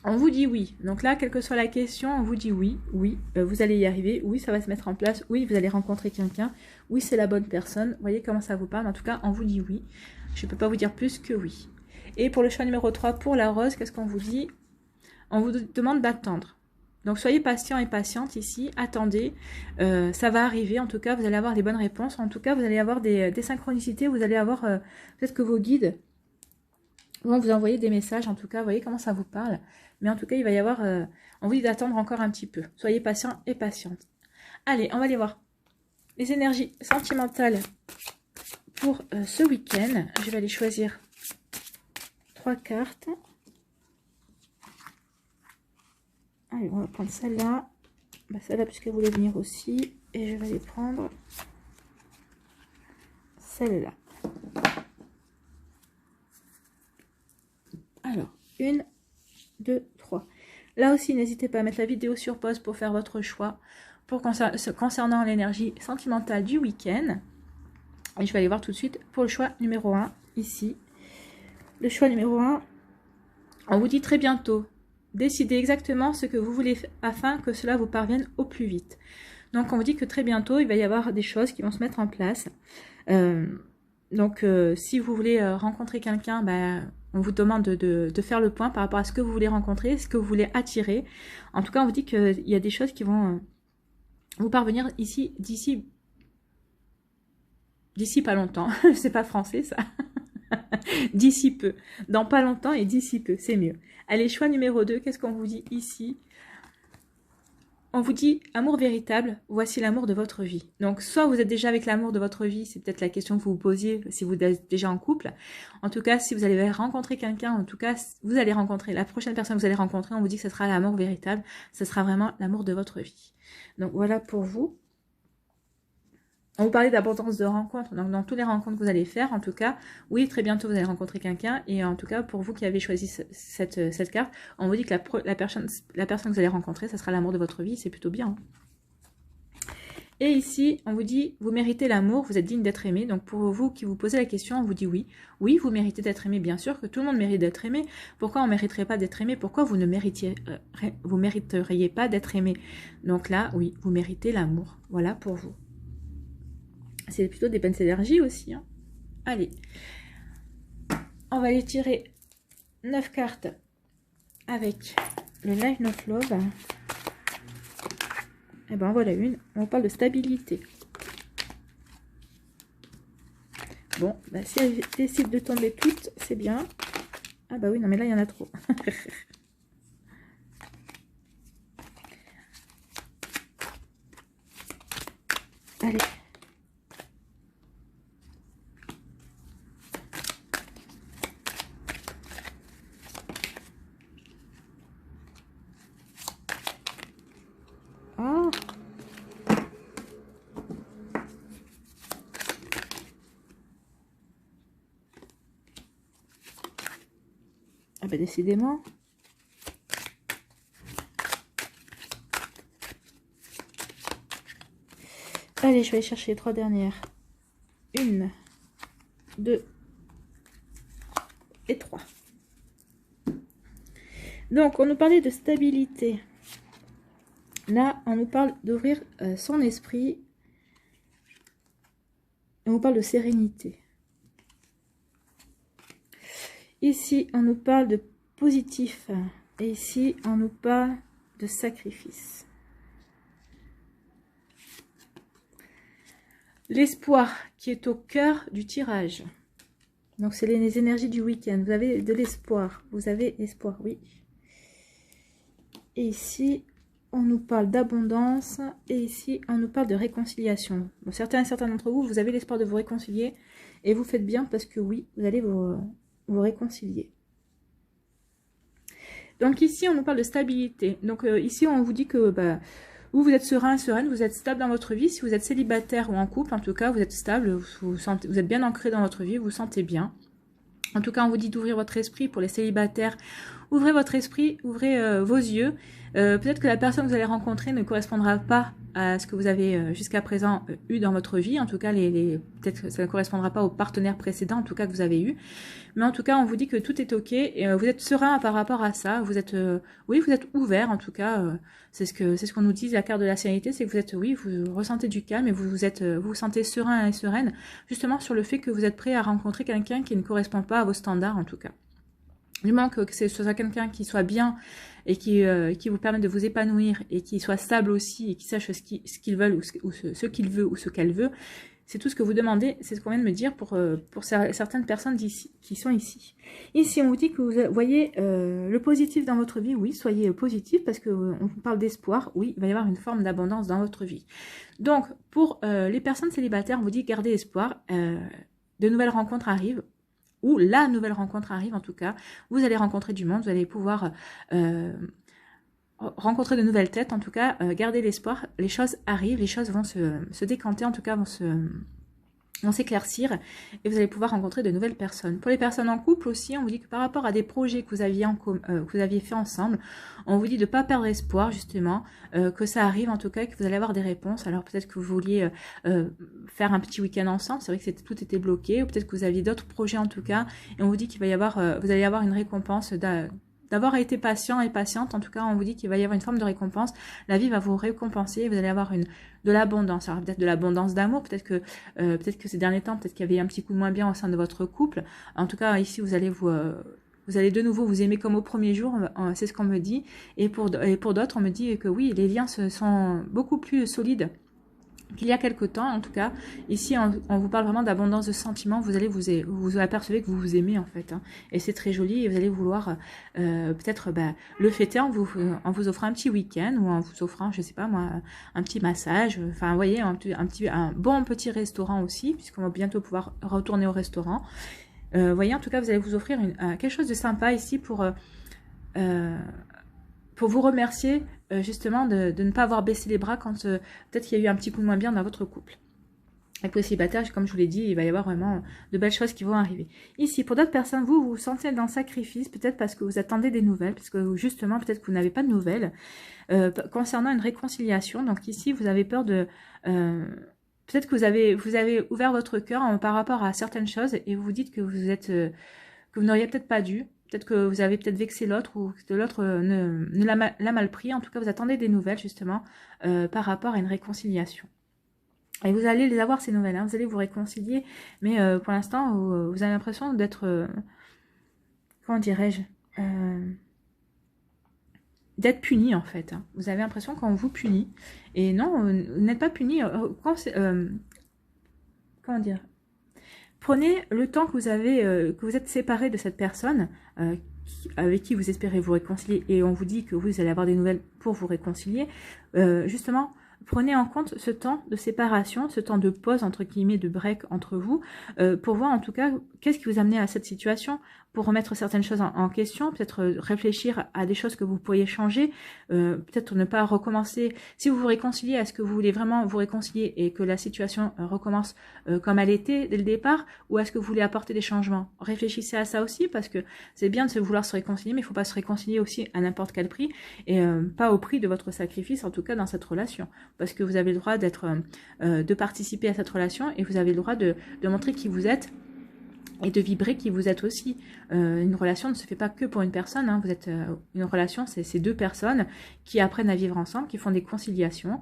On vous dit oui. Donc là, quelle que soit la question, on vous dit oui. Oui, vous allez y arriver. Oui, ça va se mettre en place. Oui, vous allez rencontrer quelqu'un. Oui, c'est la bonne personne. Vous voyez comment ça vous parle. En tout cas, on vous dit oui. Je ne peux pas vous dire plus que oui. Et pour le choix numéro 3, pour la rose, qu'est-ce qu'on vous dit? On vous demande d'attendre. Donc, soyez patient et patiente ici. Attendez. Ça va arriver. En tout cas, vous allez avoir les bonnes réponses. En tout cas, vous allez avoir des synchronicités. Vous allez avoir peut-être que vos guides vont vous envoyer des messages. En tout cas, vous voyez comment ça vous parle. Mais en tout cas, il va y avoir... on vous dit d'attendre encore un petit peu. Soyez patient et patiente. Allez, on va aller voir les énergies sentimentales pour ce week-end. Je vais aller choisir 3 cartes. Allez, on va prendre celle-là. Bah, celle-là, puisqu'elle voulait venir aussi. Et je vais aller prendre celle-là. Alors, 1, 2, 3. Là aussi, n'hésitez pas à mettre la vidéo sur pause pour faire votre choix concernant l'énergie sentimentale du week-end. Et je vais aller voir tout de suite pour le choix numéro 1, ici. Le choix numéro 1, on vous dit très bientôt. Décidez exactement ce que vous voulez afin que cela vous parvienne au plus vite. Donc, on vous dit que très bientôt, il va y avoir des choses qui vont se mettre en place. Donc, si vous voulez rencontrer quelqu'un, ben, on vous demande de faire le point par rapport à ce que vous voulez rencontrer, ce que vous voulez attirer. En tout cas, on vous dit qu'il y a des choses qui vont vous parvenir ici, d'ici pas longtemps. C'est pas français, ça. D'ici peu. Dans pas longtemps et d'ici peu, c'est mieux. Allez, choix numéro 2, qu'est-ce qu'on vous dit ici? On vous dit amour véritable, voici l'amour de votre vie. Donc soit vous êtes déjà avec l'amour de votre vie, c'est peut-être la question que vous vous posiez si vous êtes déjà en couple. En tout cas, si vous allez rencontrer quelqu'un, en tout cas, vous allez rencontrer la prochaine personne que vous allez rencontrer, on vous dit que ce sera l'amour véritable, ce sera vraiment l'amour de votre vie. Donc voilà pour vous. On vous parlait d'abondance de rencontres, donc dans toutes les rencontres que vous allez faire, en tout cas, oui, très bientôt vous allez rencontrer quelqu'un, et en tout cas, pour vous qui avez choisi cette carte, on vous dit que la personne que vous allez rencontrer, ça sera l'amour de votre vie, c'est plutôt bien. Et ici, on vous dit, vous méritez l'amour, vous êtes digne d'être aimé, donc pour vous qui vous posez la question, on vous dit oui, oui, vous méritez d'être aimé, bien sûr que tout le monde mérite d'être aimé, pourquoi on ne mériterait pas d'être aimé, pourquoi vous ne mériteriez pas d'être aimé? Donc là, oui, vous méritez l'amour, voilà pour vous. C'est plutôt des bonnes énergies aussi. Hein. Allez. On va aller tirer 9 cartes avec le Nine of Love. Et ben voilà une. On parle de stabilité. Bon, bah, si elles décident de tomber toutes, c'est bien. Ah bah oui, non mais là il y en a trop. Allez. Ah bah décidément. Allez, je vais aller chercher les 3 dernières. 1, 2 et 3. Donc, on nous parlait de stabilité. Là, on nous parle d'ouvrir son esprit. On nous parle de sérénité. Ici, on nous parle de positif. Et ici, on nous parle de sacrifice. L'espoir qui est au cœur du tirage. Donc, c'est les énergies du week-end. Vous avez de l'espoir. Vous avez espoir, oui. Et ici, on nous parle d'abondance. Et ici, on nous parle de réconciliation. Bon, certains d'entre vous, vous avez l'espoir de vous réconcilier. Et vous faites bien parce que oui, vous allez vous réconcilier. Donc ici, on nous parle de stabilité. Donc ici, on vous dit que vous êtes serein, sereine, vous êtes stable dans votre vie. Si vous êtes célibataire ou en couple, en tout cas, vous êtes stable, vous êtes bien ancré dans votre vie, vous vous sentez bien. En tout cas, on vous dit d'ouvrir votre esprit pour les célibataires. Ouvrez votre esprit, ouvrez vos yeux. Peut-être que la personne que vous allez rencontrer ne correspondra pas à ce que vous avez jusqu'à présent eu dans votre vie. En tout cas, peut-être que ça ne correspondra pas aux partenaires précédents, en tout cas, que vous avez eu. Mais en tout cas, on vous dit que tout est OK. Et, vous êtes serein par rapport à ça. Vous êtes, oui, vous êtes ouvert, en tout cas. C'est ce qu'on nous dit, la carte de la sérénité, c'est que vous êtes, oui, vous ressentez du calme et vous vous sentez serein et sereine, justement sur le fait que vous êtes prêt à rencontrer quelqu'un qui ne correspond pas à vos standards, en tout cas. Du moment que ce soit quelqu'un qui soit bien et qui vous permette de vous épanouir et qui soit stable aussi et qui sache ce qu'il veut ou ce qu'il veut ou ce qu'elle veut, c'est tout ce que vous demandez, c'est ce qu'on vient de me dire pour certaines personnes qui sont ici. Ici, on vous dit que vous voyez le positif dans votre vie, oui, soyez positif parce qu'on parle d'espoir, oui, il va y avoir une forme d'abondance dans votre vie. Donc, pour les personnes célibataires, on vous dit gardez espoir, de nouvelles rencontres arrivent, ou la nouvelle rencontre arrive en tout cas, vous allez rencontrer du monde, vous allez pouvoir rencontrer de nouvelles têtes, en tout cas, gardez l'espoir, les choses arrivent, les choses vont se décanter, en tout cas vont s'éclaircir et vous allez pouvoir rencontrer de nouvelles personnes. Pour les personnes en couple aussi, on vous dit que par rapport à des projets que vous aviez fait ensemble, on vous dit de ne pas perdre espoir justement, que ça arrive en tout cas, que vous allez avoir des réponses. Alors peut-être que vous vouliez faire un petit week-end ensemble, c'est vrai que tout était bloqué, ou peut-être que vous aviez d'autres projets en tout cas, et on vous dit qu'il va y avoir, vous allez avoir une récompense d'avoir été patient et patiente. En tout cas, on vous dit qu'il va y avoir une forme de récompense. La vie va vous récompenser. Vous allez avoir de l'abondance. Alors peut-être de l'abondance d'amour. Peut-être que ces derniers temps, peut-être qu'il y avait un petit coup de moins bien au sein de votre couple. En tout cas, ici, vous allez de nouveau vous aimer comme au premier jour. C'est ce qu'on me dit. Et pour d'autres, on me dit que oui, les liens sont beaucoup plus solides qu'il y a quelque temps, en tout cas, ici on vous parle vraiment d'abondance de sentiments, vous allez vous apercevez que vous vous aimez en fait, hein, et c'est très joli, et vous allez vouloir peut-être le fêter en vous offrant un petit week-end, ou en vous offrant, je sais pas moi, un petit massage, enfin vous voyez, un bon petit restaurant aussi, puisqu'on va bientôt pouvoir retourner au restaurant. Vous voyez, en tout cas, vous allez vous offrir quelque chose de sympa ici pour vous remercier justement de ne pas avoir baissé les bras quand peut-être qu'il y a eu un petit coup de moins bien dans votre couple. Avec les célibataires, comme je vous l'ai dit, il va y avoir vraiment de belles choses qui vont arriver. Ici, pour d'autres personnes, vous vous sentez dans le sacrifice, peut-être parce que vous attendez des nouvelles, parce que justement, peut-être que vous n'avez pas de nouvelles concernant une réconciliation. Donc ici, vous avez peur de... peut-être que vous avez ouvert votre cœur par rapport à certaines choses et vous vous dites que que vous n'auriez peut-être pas dû. Peut-être que vous avez peut-être vexé l'autre ou que l'autre l'a mal pris. En tout cas, vous attendez des nouvelles justement par rapport à une réconciliation. Et vous allez les avoir ces nouvelles, hein. Vous allez vous réconcilier, mais pour l'instant, vous avez l'impression d'être, comment dirais-je, d'être puni en fait, hein. Vous avez l'impression qu'on vous punit. Et non, vous n'êtes pas puni. Comment dire? Prenez le temps que vous êtes séparé de cette personne avec qui vous espérez vous réconcilier, et on vous dit que vous allez avoir des nouvelles pour vous réconcilier. Justement, prenez en compte ce temps de séparation, ce temps de pause, entre guillemets, de break entre vous, pour voir en tout cas qu'est-ce qui vous a amené à cette situation, pour remettre certaines choses en question, peut-être réfléchir à des choses que vous pourriez changer, peut-être ne pas recommencer. Si vous vous réconciliez, est-ce que vous voulez vraiment vous réconcilier et que la situation recommence comme elle était dès le départ, ou est-ce que vous voulez apporter des changements? Réfléchissez à ça aussi, parce que c'est bien de vouloir se réconcilier, mais il ne faut pas se réconcilier aussi à n'importe quel prix, et pas au prix de votre sacrifice, en tout cas dans cette relation, parce que vous avez le droit de participer à cette relation, et vous avez le droit de montrer qui vous êtes, et de vibrer qui vous êtes aussi. Une relation ne se fait pas que pour une personne, hein. Vous êtes une relation, c'est deux personnes qui apprennent à vivre ensemble, qui font des conciliations,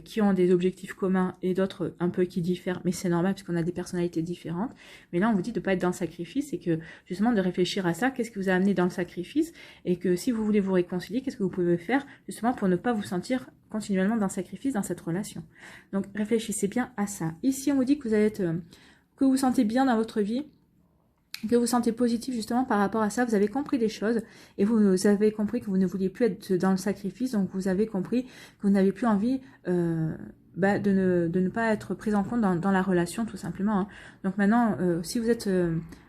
qui ont des objectifs communs et d'autres un peu qui diffèrent, mais c'est normal puisqu'on a des personnalités différentes. Mais là, on vous dit de ne pas être dans le sacrifice, et que justement de réfléchir à ça, qu'est-ce qui vous a amené dans le sacrifice, et que si vous voulez vous réconcilier, qu'est-ce que vous pouvez faire justement pour ne pas vous sentir continuellement dans le sacrifice dans cette relation. Donc réfléchissez bien à ça. Ici, on vous dit que que vous sentez bien dans votre vie, que vous sentez positif justement par rapport à ça. Vous avez compris des choses, et vous avez compris que vous ne vouliez plus être dans le sacrifice, donc vous avez compris que vous n'avez plus envie de ne pas être pris en compte dans la relation, tout simplement, hein. Donc maintenant, si vous êtes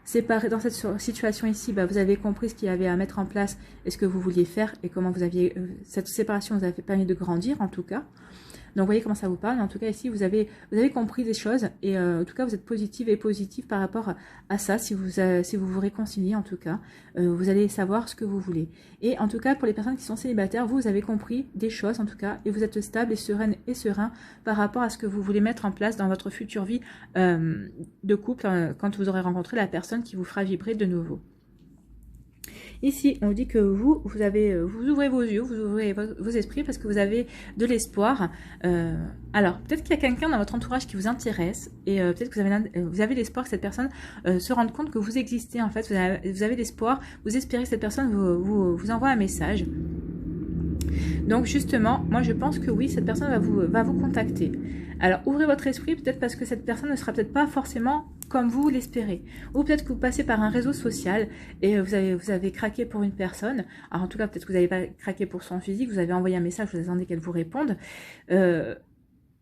séparés dans cette situation ici, vous avez compris ce qu'il y avait à mettre en place et ce que vous vouliez faire, et comment cette séparation vous a permis de grandir en tout cas. Donc vous voyez comment ça vous parle. En tout cas ici vous avez compris des choses, et en tout cas vous êtes positive et positif par rapport à ça. Si vous vous réconciliez, en tout cas vous allez savoir ce que vous voulez. Et en tout cas pour les personnes qui sont célibataires, vous avez compris des choses en tout cas, et vous êtes stable et sereine et serein par rapport à ce que vous voulez mettre en place dans votre future vie de couple, quand vous aurez rencontré la personne qui vous fera vibrer de nouveau. Ici, on dit que vous ouvrez vos yeux, vous ouvrez vos esprits, parce que vous avez de l'espoir. Alors, peut-être qu'il y a quelqu'un dans votre entourage qui vous intéresse, et peut-être que vous avez l'espoir que cette personne se rende compte que vous existez, en fait. Vous avez l'espoir, vous espérez que cette personne vous envoie un message. Donc justement, moi je pense que oui, cette personne va vous contacter. Alors ouvrez votre esprit, peut-être parce que cette personne ne sera peut-être pas forcément comme vous l'espérez. Ou peut-être que vous passez par un réseau social et vous avez craqué pour une personne. Alors en tout cas, peut-être que vous n'avez pas craqué pour son physique, vous avez envoyé un message, vous attendez qu'elle vous réponde.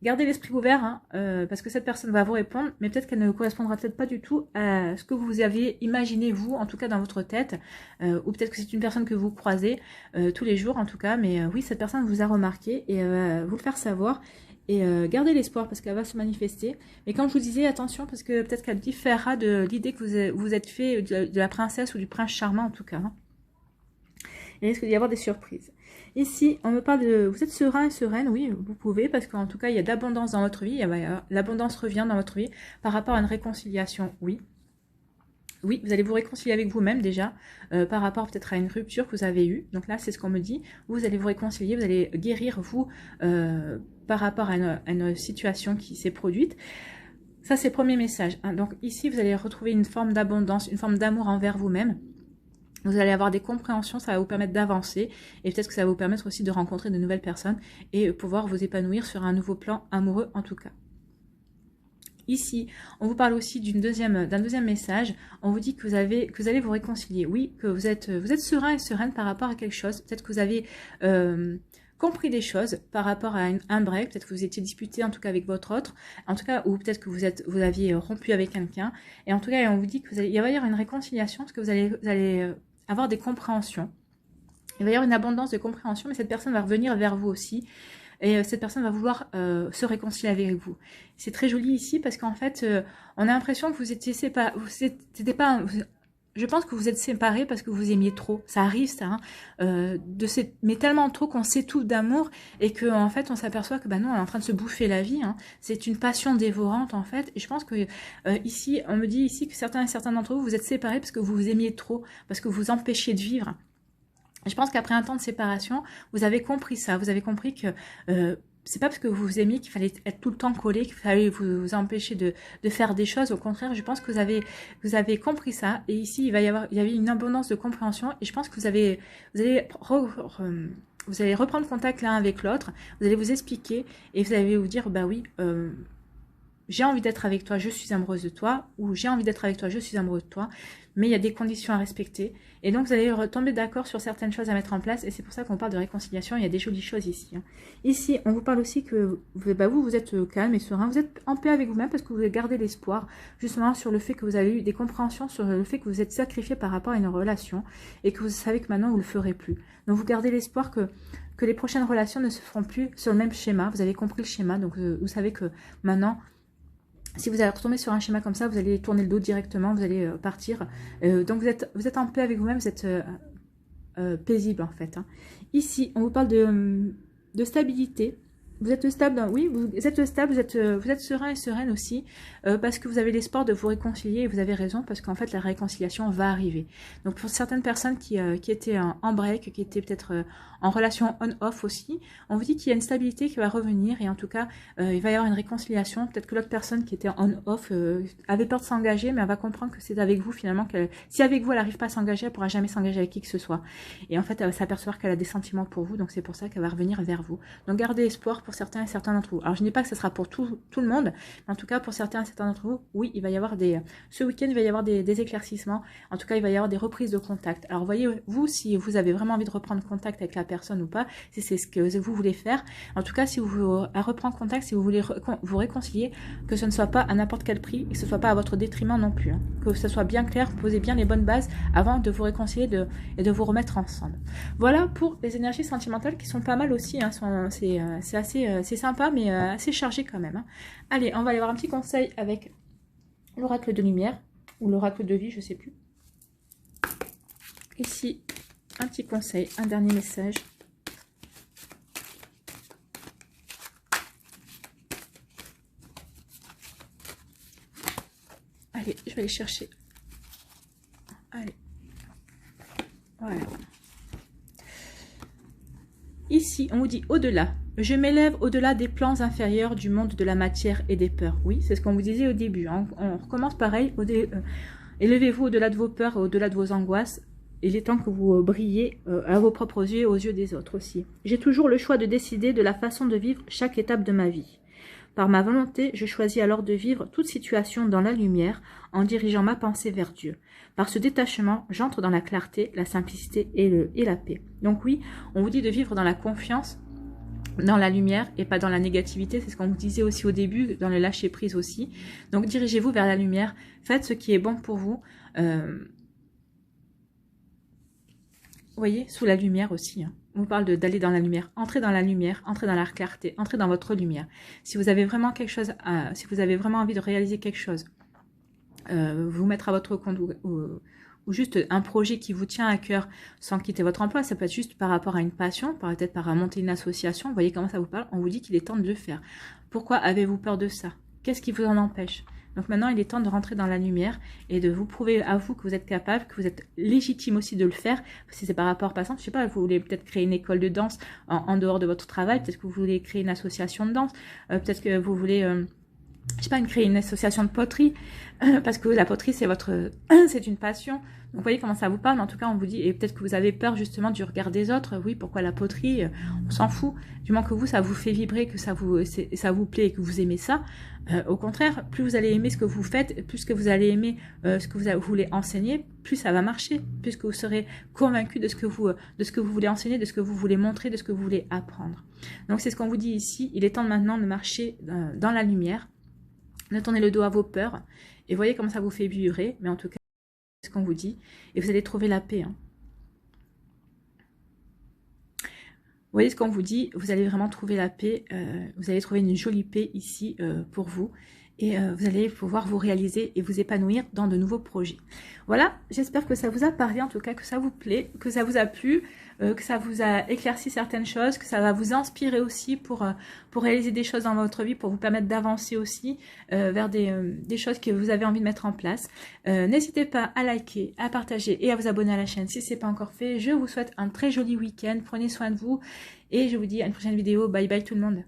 Gardez l'esprit ouvert, hein, parce que cette personne va vous répondre, mais peut-être qu'elle ne correspondra peut-être pas du tout à ce que vous aviez imaginé, vous, en tout cas dans votre tête, ou peut-être que c'est une personne que vous croisez tous les jours, en tout cas, mais oui, cette personne vous a remarqué, et vous le faire savoir, et gardez l'espoir, parce qu'elle va se manifester. Mais comme je vous disais, attention, parce que peut-être qu'elle différera de l'idée que vous êtes fait de la princesse ou du prince charmant, en tout cas, hein. Il risque d'y avoir des surprises. Ici, on me parle de... Vous êtes serein et sereine, oui, vous pouvez, parce qu'en tout cas, il y a de l'abondance dans votre vie. L'abondance revient dans votre vie par rapport à une réconciliation, oui. Oui, vous allez vous réconcilier avec vous-même déjà, par rapport peut-être à une rupture que vous avez eue. Donc là, c'est ce qu'on me dit. Vous allez vous réconcilier, vous allez guérir, vous, par rapport à une situation qui s'est produite. Ça, c'est le premier message, hein. Donc ici, vous allez retrouver une forme d'abondance, une forme d'amour envers vous-même. Vous allez avoir des compréhensions, ça va vous permettre d'avancer et peut-être que ça va vous permettre aussi de rencontrer de nouvelles personnes et pouvoir vous épanouir sur un nouveau plan amoureux en tout cas. Ici, on vous parle aussi d'un deuxième message. On vous dit que vous allez vous réconcilier. Oui, que vous êtes serein et sereine par rapport à quelque chose. Peut-être que vous avez compris des choses par rapport à un break. Peut-être que vous étiez disputé en tout cas avec votre autre. En tout cas, ou peut-être que vous aviez rompu avec quelqu'un. Et en tout cas, on vous dit qu'il va y avoir une réconciliation parce que vous allez avoir des compréhensions. Il va y avoir une abondance de compréhension, mais cette personne va revenir vers vous aussi. Et cette personne va vouloir se réconcilier avec vous. C'est très joli ici parce qu'en fait, on a l'impression que vous étiez séparés. Je pense que vous êtes séparés parce que vous aimiez trop. Ça arrive, ça, hein, mais tellement trop qu'on s'étouffe d'amour et qu'en fait, on s'aperçoit que non, on est en train de se bouffer la vie. Hein. C'est une passion dévorante, en fait. Et je pense que ici, on me dit ici que certains d'entre vous, vous êtes séparés parce que vous vous aimiez trop, parce que vous vous empêchiez de vivre. Je pense qu'après un temps de séparation, vous avez compris ça. Vous avez compris que c'est pas parce que vous vous aimiez qu'il fallait être tout le temps collé, qu'il fallait vous empêcher de faire des choses. Au contraire, je pense que vous avez compris ça. Et ici, il y avait une abondance de compréhension. Et je pense que vous allez reprendre contact l'un avec l'autre. Vous allez vous expliquer et vous allez vous dire, bah oui, j'ai envie d'être avec toi, je suis amoureuse de toi, ou j'ai envie d'être avec toi, je suis amoureux de toi, mais il y a des conditions à respecter. Et donc, vous allez tomber d'accord sur certaines choses à mettre en place, et c'est pour ça qu'on parle de réconciliation, il y a des jolies choses ici. Hein. Ici, on vous parle aussi que vous êtes calme et serein, vous êtes en paix avec vous-même parce que vous avez gardé l'espoir, justement, sur le fait que vous avez eu des compréhensions, sur le fait que vous êtes sacrifié par rapport à une relation, et que vous savez que maintenant, vous ne le ferez plus. Donc, vous gardez l'espoir que les prochaines relations ne se feront plus sur le même schéma, vous avez compris le schéma, donc vous savez que maintenant, si vous allez retomber sur un schéma comme ça, vous allez tourner le dos directement, vous allez partir. Donc vous êtes en paix avec vous-même, vous êtes paisible en fait. Hein. Ici, on vous parle de stabilité. Vous êtes stable, oui, vous êtes stable, vous êtes serein et sereine aussi, parce que vous avez l'espoir de vous réconcilier, et vous avez raison, parce qu'en fait, la réconciliation va arriver. Donc, pour certaines personnes qui étaient en break, qui étaient peut-être en relation on-off aussi, on vous dit qu'il y a une stabilité qui va revenir, et en tout cas, il va y avoir une réconciliation. Peut-être que l'autre personne qui était en on-off avait peur de s'engager, mais elle va comprendre que c'est avec vous, finalement, si avec vous, elle n'arrive pas à s'engager, elle ne pourra jamais s'engager avec qui que ce soit. Et en fait, elle va s'apercevoir qu'elle a des sentiments pour vous, donc c'est pour ça qu'elle va revenir vers vous. Donc, gardez espoir pour certains et certains d'entre vous. Alors, je ne dis pas que ce sera pour tout le monde, mais en tout cas, pour certains et certains d'entre vous, oui, il va y avoir ce week-end, il va y avoir des éclaircissements. En tout cas, il va y avoir des reprises de contact. Alors, voyez, vous, si vous avez vraiment envie de reprendre contact avec la personne ou pas, si c'est ce que vous voulez faire. En tout cas, si vous voulez reprendre contact, si vous voulez vous réconcilier, que ce ne soit pas à n'importe quel prix et que ce ne soit pas à votre détriment non plus. Hein. Que ce soit bien clair, posez bien les bonnes bases avant de vous réconcilier et de vous remettre ensemble. Voilà pour les énergies sentimentales qui sont pas mal aussi. Hein. C'est assez sympa, mais assez chargé quand même. Hein. Allez, on va aller voir un petit conseil avec l'oracle de lumière, ou l'oracle de vie, je ne sais plus. Ici, un petit conseil, un dernier message. Allez, je vais aller chercher. Allez. Voilà. Ici, on vous dit au-delà. Je m'élève au-delà des plans inférieurs du monde de la matière et des peurs. Oui, c'est ce qu'on vous disait au début. Hein. On recommence pareil. Élevez-vous au-delà de vos peurs, au-delà de vos angoisses. Il est temps que vous brillez à vos propres yeux et aux yeux des autres aussi. J'ai toujours le choix de décider de la façon de vivre chaque étape de ma vie. Par ma volonté, je choisis alors de vivre toute situation dans la lumière en dirigeant ma pensée vers Dieu. Par ce détachement, j'entre dans la clarté, la simplicité et la paix. Donc oui, on vous dit de vivre dans la confiance, dans la lumière et pas dans la négativité. C'est ce qu'on vous disait aussi au début, dans le lâcher-prise aussi. Donc dirigez-vous vers la lumière, faites ce qui est bon pour vous. Vous voyez, sous la lumière aussi. Hein. On vous parle d'aller dans la lumière. Entrez dans la lumière, entrez dans la clarté, entrez dans votre lumière. Si vous avez vraiment quelque chose, si vous avez vraiment envie de réaliser quelque chose, vous mettre à votre compte ou juste un projet qui vous tient à cœur sans quitter votre emploi, ça peut être juste par rapport à une passion, peut-être par monter une association. Vous voyez comment ça vous parle? On vous dit qu'il est temps de le faire. Pourquoi avez-vous peur de ça? Qu'est-ce qui vous en empêche? Donc maintenant, il est temps de rentrer dans la lumière et de vous prouver à vous que vous êtes capable, que vous êtes légitime aussi de le faire. Si c'est par rapport, par exemple, je sais pas, vous voulez peut-être créer une école de danse en dehors de votre travail, peut-être que vous voulez créer une association de danse, peut-être que vous voulez je sais pas, créer une association de poterie, parce que la poterie, c'est c'est une passion. Donc, vous voyez comment ça vous parle, mais en tout cas, on vous dit, et peut-être que vous avez peur justement du regard des autres. Oui, pourquoi la poterie? On s'en fout. Du moment que vous, ça vous fait vibrer, que ça vous plaît et que vous aimez ça. Au contraire, plus vous allez aimer ce que vous faites, plus que vous allez aimer ce que vous voulez enseigner, plus ça va marcher, plus que vous serez convaincu de ce que vous voulez enseigner, de ce que vous voulez montrer, de ce que vous voulez apprendre. Donc, c'est ce qu'on vous dit ici. Il est temps maintenant de marcher dans la lumière. Ne tournez le dos à vos peurs et voyez comment ça vous fait vibrer. Mais en tout cas, c'est ce qu'on vous dit. Et vous allez trouver la paix. Hein. Vous voyez ce qu'on vous dit. Vous allez vraiment trouver la paix. Vous allez trouver une jolie paix ici pour vous. Et vous allez pouvoir vous réaliser et vous épanouir dans de nouveaux projets. Voilà, j'espère que ça vous a parlé, en tout cas que ça vous plaît, que ça vous a plu, que ça vous a éclairci certaines choses, que ça va vous inspirer aussi pour réaliser des choses dans votre vie, pour vous permettre d'avancer aussi vers des choses que vous avez envie de mettre en place. N'hésitez pas à liker, à partager et à vous abonner à la chaîne si ce n'est pas encore fait. Je vous souhaite un très joli week-end, prenez soin de vous et je vous dis à une prochaine vidéo. Bye bye tout le monde.